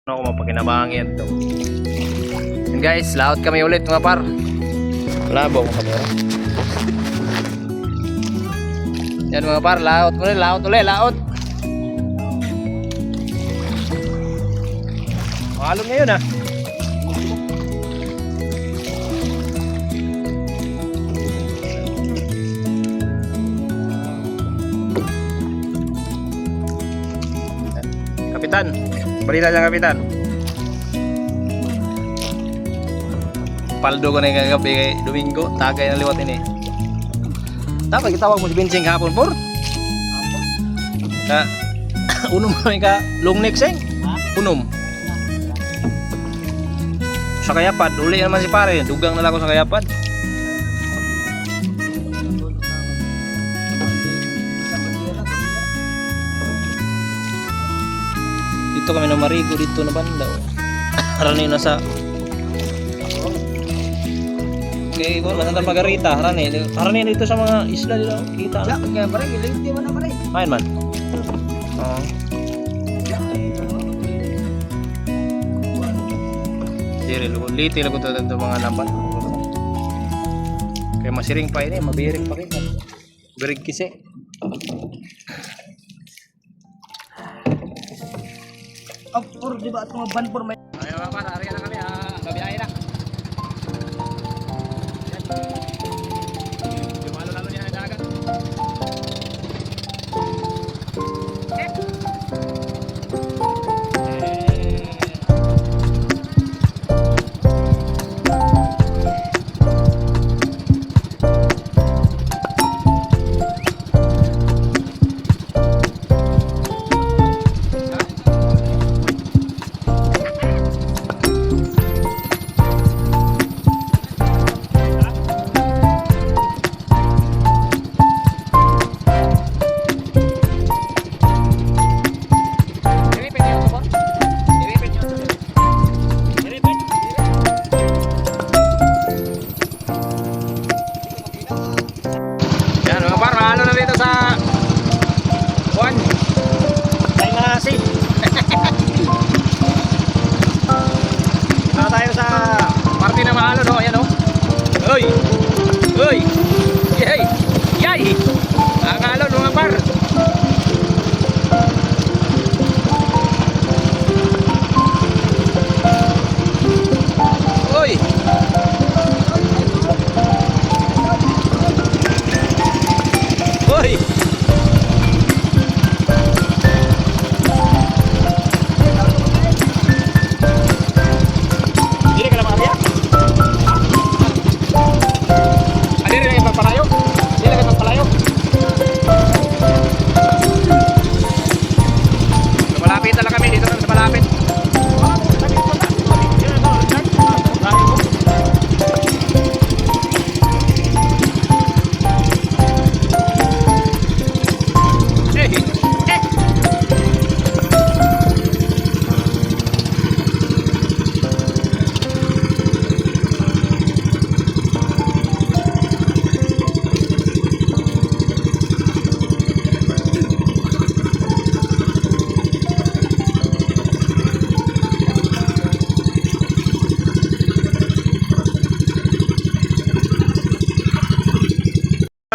Ako mapakinabangan to. And guys, laot kami ulit mga par. Labo ang kamera. Yan mga par, laot ulit, laot. Mahalong ngayon ah. Kapitan, balita dyan kapitan. Paldo ko na yung kagabi kay Domingo, tagay na liwat ini. Dapat kitawag mo si Binsing hapon por. Na unom kami ka long neck sing. Unom. Sa kayapad, uli naman si pare, dugang na lang ako sa kayapad. Dito kami na marigo dito na banda. Rani na sa okay, wala na Margarita, Rani dito sa mga isla dito. Kita na. Kaya pare, ilinti mo na pare. Main man. Oo. Dire liti lago to mga lambat. Kaya masiring pa ini, mabiring pa kita. Birig kisi. Pur di ba at mga ban pur may. Ayo mga par, ari na kami babiyahe na. Lumalo-lalo niya ang dagat. Uy! Yay! Ang alon mga par! Uy! Uy! Hindi ka lang makakaya? Palayo. Dia lagi palayo. Malapit na lang kami dito sa malapit.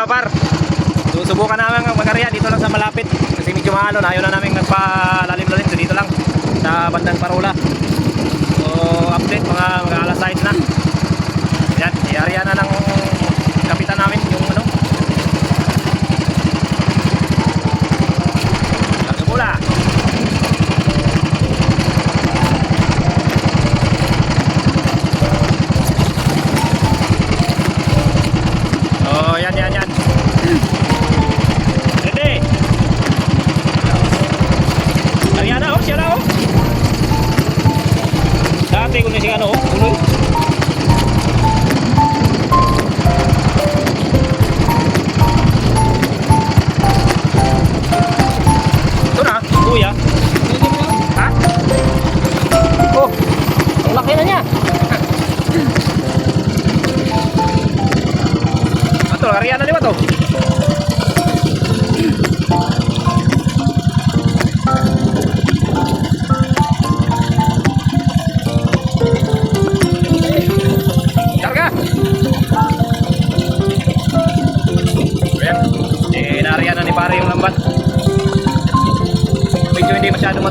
Par, susubukan namin ang magarya dito lang sa malapit kasi medyo mahalon, ayaw na namin nagpalalim-lalim, so dito lang sa bandang Parola. So update mga alas 6 na yan, i-area na ng kapitan namin yung ano Lagabula. Oh yan Ready? Ariana oh, siya na oh. Dati ko na siya ano oh, tuloy. Ito na, kuya. Ha? Oh, ang laki na niya. Ito, Ariana di ba to?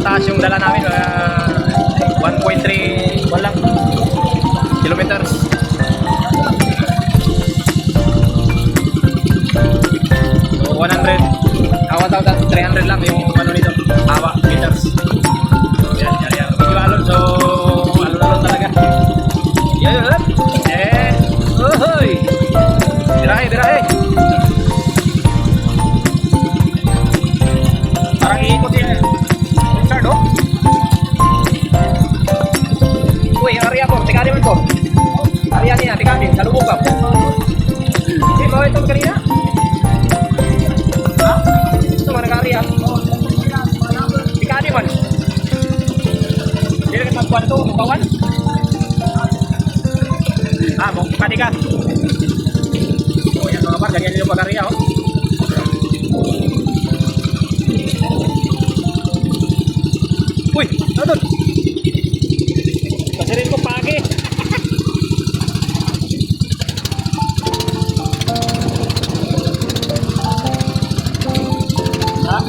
mataas yung dala namin. 1.3 lang kilometers. So 1,300 lang yung ano nito, hawa meters. Yan. Medyo alon, so alon talaga. Yan. Ohoy! Birahe. Parang iikot yan. Sir, no? Uy, yung area po. Tika naman po. Area niya, tika din. Salubog ka. Hindi ba ito kanina? Ha? Ito mga nag-area. Tika naman. Hindi na magbuwan ito. Magbawan. Pati ka. O yan mga par. Ganyan yung mag-area. Uy! Ano doon? Kasi rin ko pagi. Ha?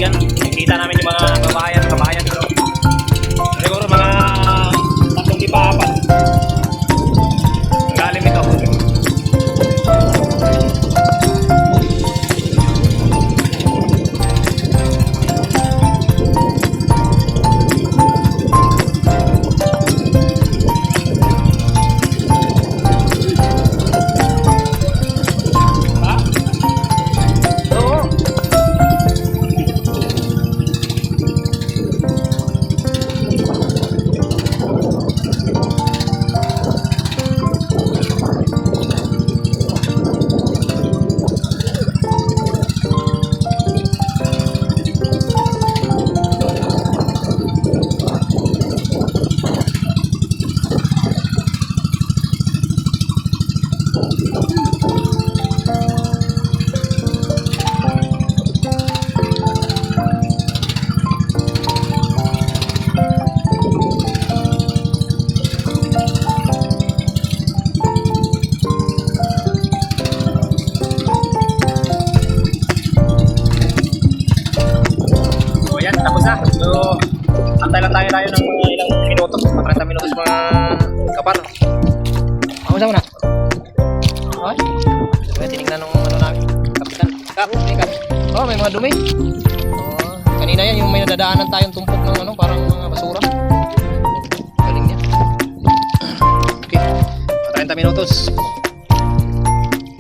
Nakikita namin yung mga kabahayan dito. Siguro mga 3-4 galing ito. Tapos na. So, antay lang tayo ng mga ilang minutos. 30 minutos mga kapar. Ako muna. Okay. So, tinignan nung ano namin. Kapitan. Oh, may mga dumi. Oh, kanina yan yung may nadadaanan tayong tumpok ng ano, parang mga basura. Galing niya. Okay. 30 minutos.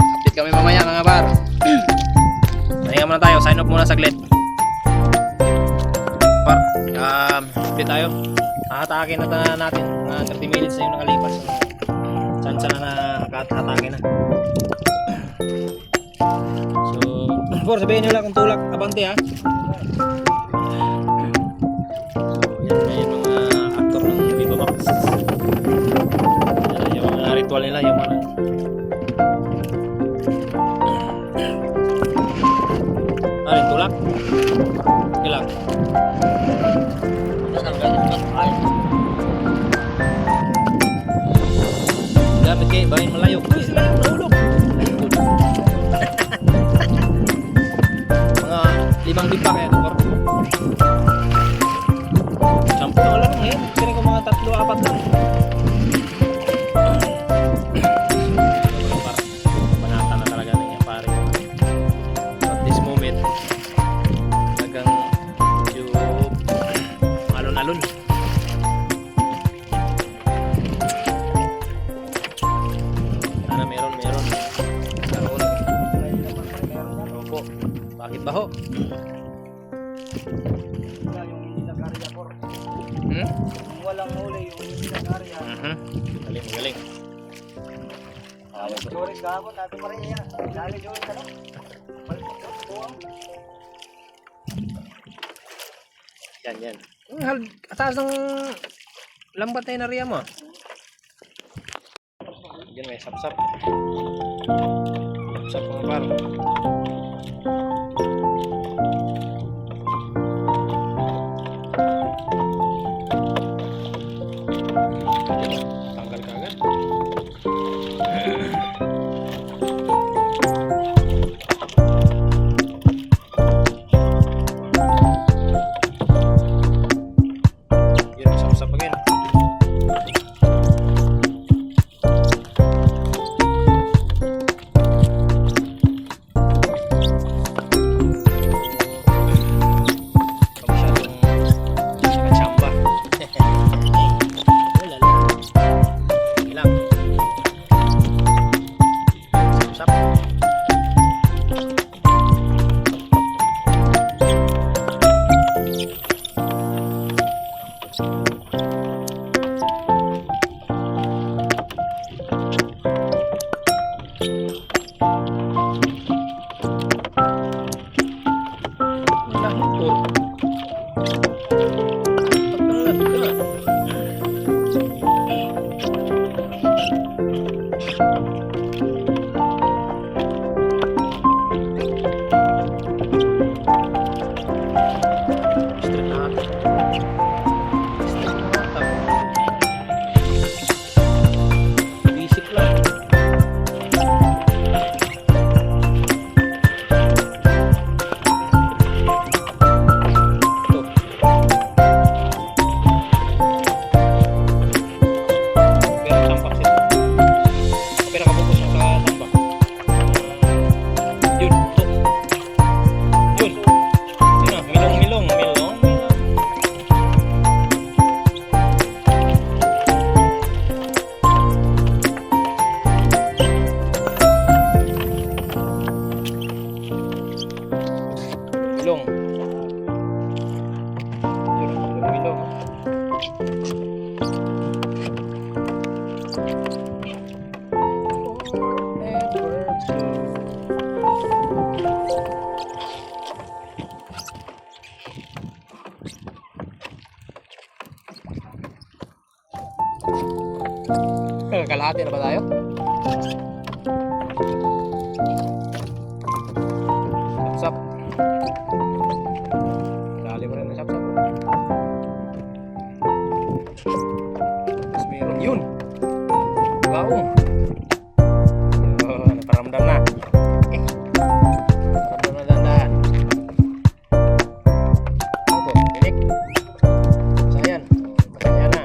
Update kami mamaya mga bar. Pahinga muna tayo. Sign off muna saglit. Update tayo. Nakatake na natin. 30 minutes na yung nakalipas. Chance na nakatake na. So, sabihin nyo lang kung tulak. Abante ha. So, yan yung mga actor ng Viva Max. Yan yung mga ritual nila. Yung mga tulak. Ilang. Okay, bahin malayo. Uy, sila yung nahulog. Mga 5 pipa kaya ito, Kor. Sampo na lang ngayon. Piling ko mga 3-4 lang. Panata na talaga na niya, pare. At this moment, talagang medyo alon-alon. Sana meron. Karoon. Opo. Bakit ba ho? Wala yung hindi nag-area, por. Hmm? Kung walang huli, yung hindi nag-area. Galing. Sorry, gabon. Nato pa rin yan. Dali, Joey, ka no? Balik mo, buwang. Yan. Ataas ng lambat na inariya mo. Diyan may sapsap. Sapsap mga par. Tanggal ka agad. Yun, sapsap again. Milong. Yun, milong. Kalahati na ba tayo? Sapsap. Dali mo rin na sapsap. Tapos meron yun. Baong. Yun, naparamdam na. Naparamdam na dandahan. Opo, pinik. Sayan. Masaya na.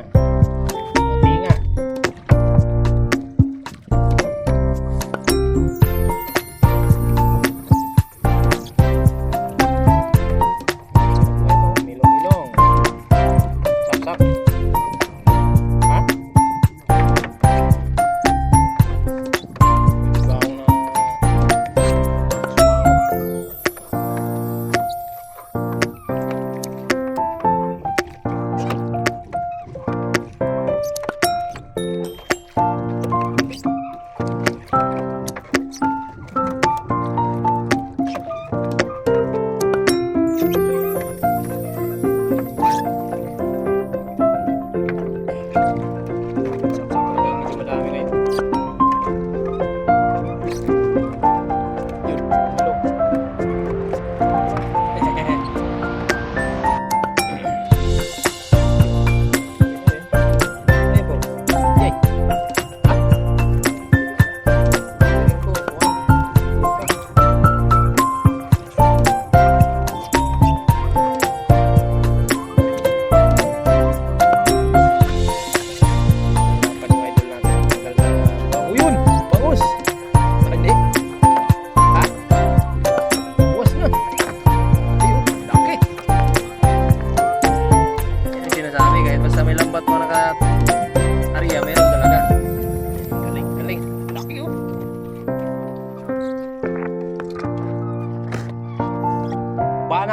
Tinga. Milong-milong. Sap-sap. Ha? Baong na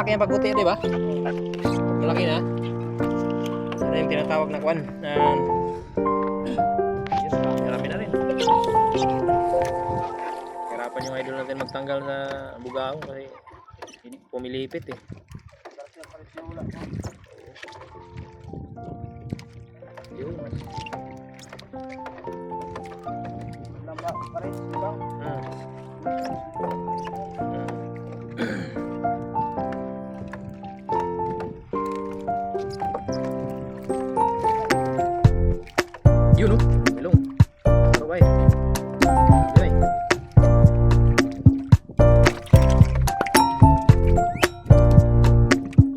malaki ang pagputi, di ba? Malaki na. Ano yung tinatawag na kwan? Yes, marami na rin. Hirapan yung idol natin magtanggal sa bugaong kasi pumilipit eh. Yun. Yun o, ilong. Ano ba eh? Ano eh?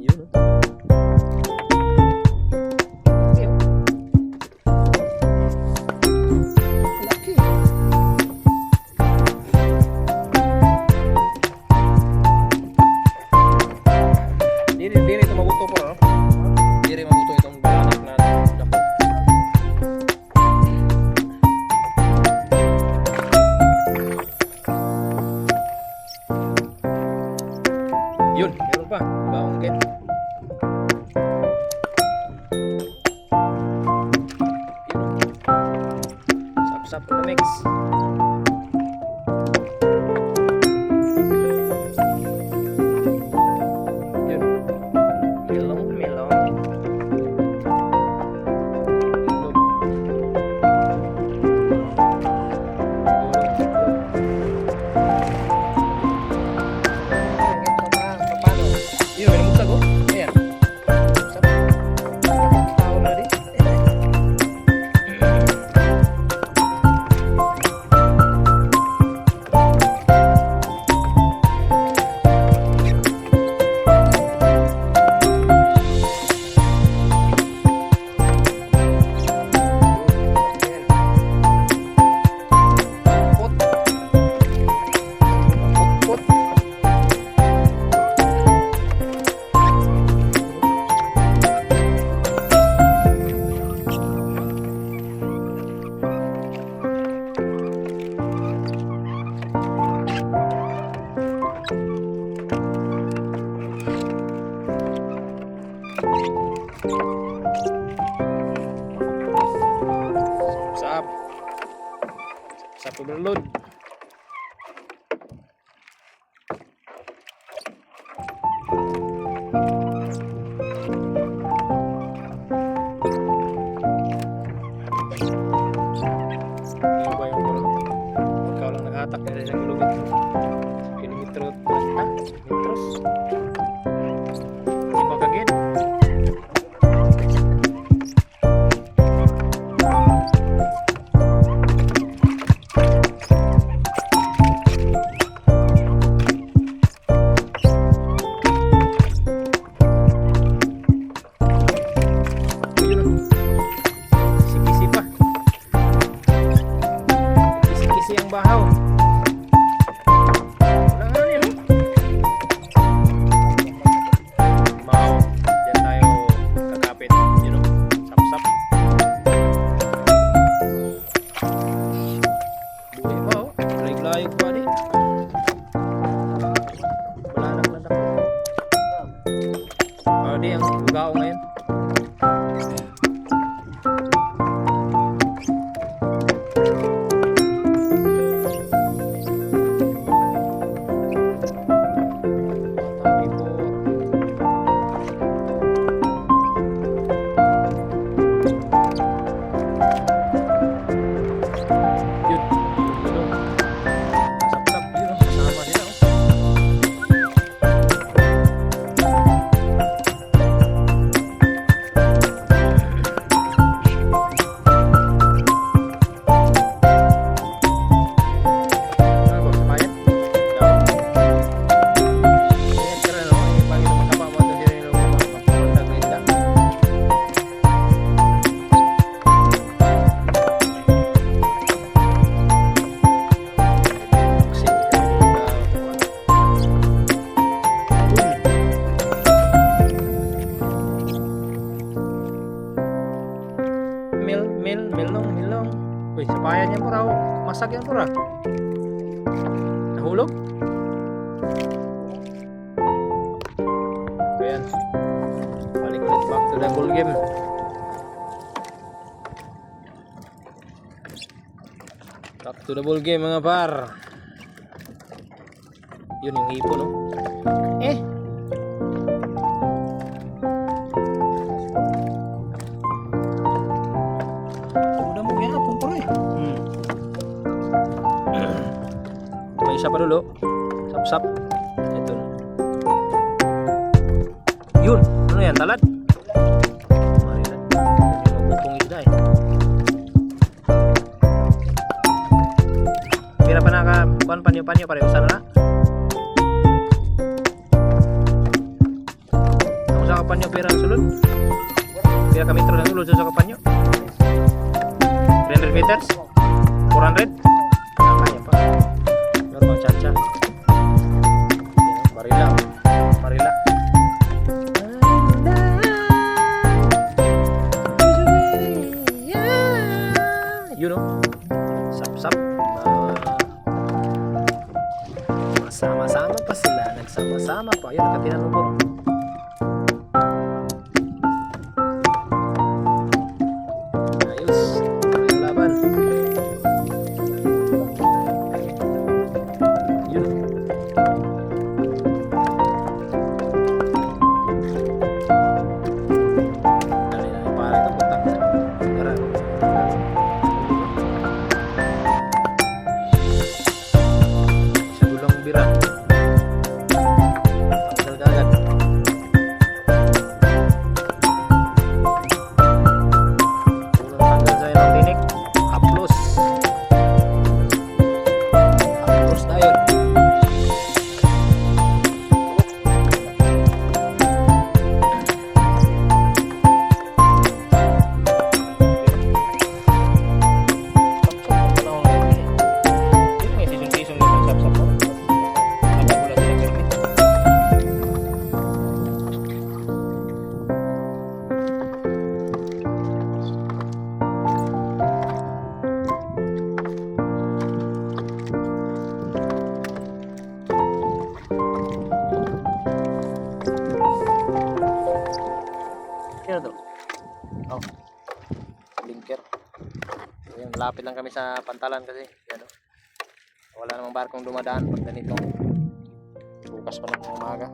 Yun o. Ayun. Laki. Diri ito mabuto po, no? Diri mabuto itong balanak na dako. Yun, meron pa. Baong kit. Sap-sap na mix. Yun. Milong, milong. Itlog. Yun, may namutag oh. Ayan. Sarap. Tao na rin. Pot. Pot. Sap. Sap overload. Ano ba yung gulong? Ikaw lang nakahatak na isang kilometro. Kilometro. Ah? Metros? Di ba kagin? Ayun. Kisi-kisi pa. Kisi-kisi ang bahaw. Wala nga rin, no? Bahaw. Diyan tayo kakapit. Yun, no? Sap-sap. Buhay pa, oh. Layog-layog pa rin. Wala nang ladak. Di ang bugao ngayon. Tapi po. Yun. Yun. Sap-sap yun. Kasama sila. Ano ba? Sapayan? Ingat ka rin, no? Pag ito mataba mo, ito din yung mapunta ng isda. Kasi, milong. Uy, sapayan yan po raw. Masak yan po raw. Nahulog? to the ball game. Back to the ball game mga par. Yun yung hipon, no? Eh! Udah mo yan, punto eh. May isa pa dulo. Sap-sap. Ito na. Yun! Ano yan? Talad? Marilan. Hindi mo bukong isda eh. Pira pa naka kuan panyo-panyo pareho sana na. Ang sa kapanyo pira ang sulod. Pira ka metro ang sulod sa kapanyo. 300 meters. 400. Kaya pa. Normal chacha. Marila. Marila. You know. Sap-sap. Sama-sama pa sila, nagsama-sama pa. Ayun, nakatinanubor. Ayos, ang laban. Yun. Dali na, pare ito, butang. Tara. Bira. Tanggal kagad. Unang tanggal sa'yo ng tinik. Haplos. Haplos na yun. Ano to? Oh. Blinker. Ayun, lapit lang kami sa pantalan kasi ano. Wala namang barkong dumadaan pag ganitong bukas pa ng umaga.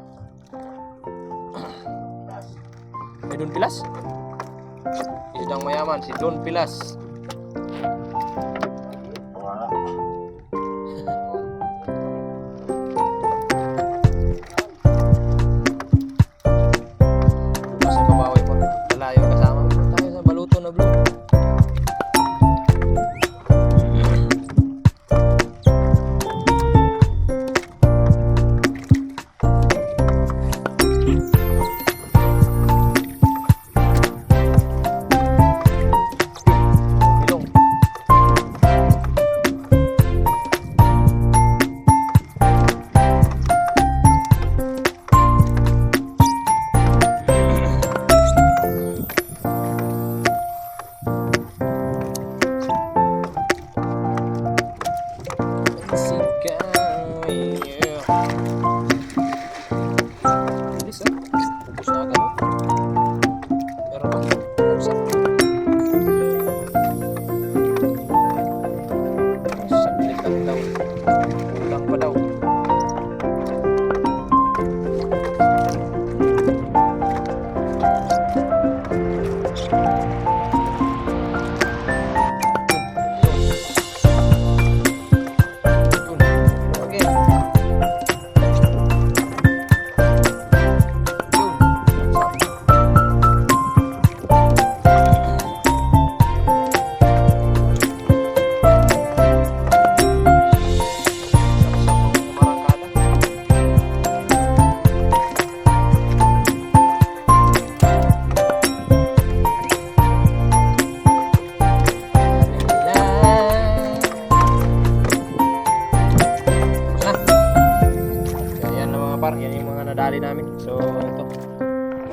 May Don Pilas? Isdang mayaman, si Don Pilas. Bukas sa babawi po. Malayo kasama. Tayo sa baluto na blue. Yan yung mga nadali namin. So ito,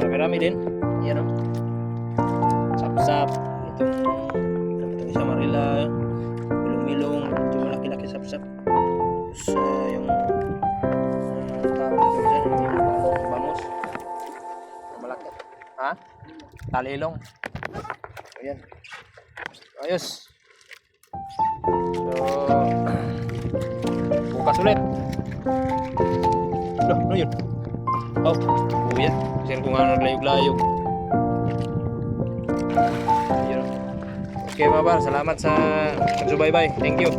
marami din. Yan o, sap-sap. Itong isa marila, milong-milong, ito malaki-laki sap-sap. Tapos yung tawag ito dyan, yung bangus, malaki. Ha? talilong. Ayan. Ayos. So, bukas ulit. Ano yun? Oh, yan. Kasi kung ano naglayog-layog. Ayun. Okay mga par, salamat sa pagsubaybay. Thank you.